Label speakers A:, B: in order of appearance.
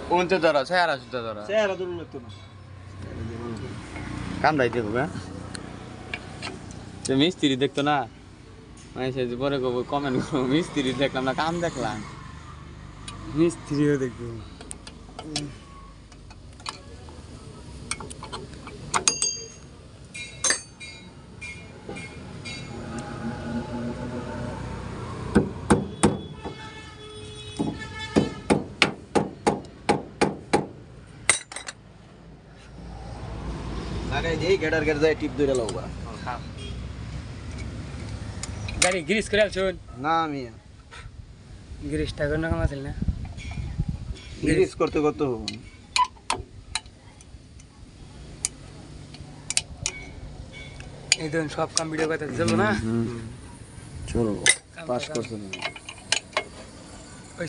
A: কোনতে ধরো চেহারা সুদ্ধা ধরো
B: চেহারা ধরুন লাগতো না
A: কামড়াইতে হবে সে মিস্ত্রি দেখতো না মানে সে পরে কমেন্ট করবো মিস্ত্রি দেখলাম না কাম দেখলাম মিস্ত্রিও দেখবো
B: লাগাই দেই গেডার গেডার যায় টিপ ধরে লওবা
C: গাড়ি গ্রিস করে আলছুন
B: না আমি
C: গ্রিসটা কোন কাম আছিল না
B: গ্রিস করতে করতে হবে
C: এই ধরুন সব কাম ভিডিও করতে চলবো না
A: চলো পাস করছো না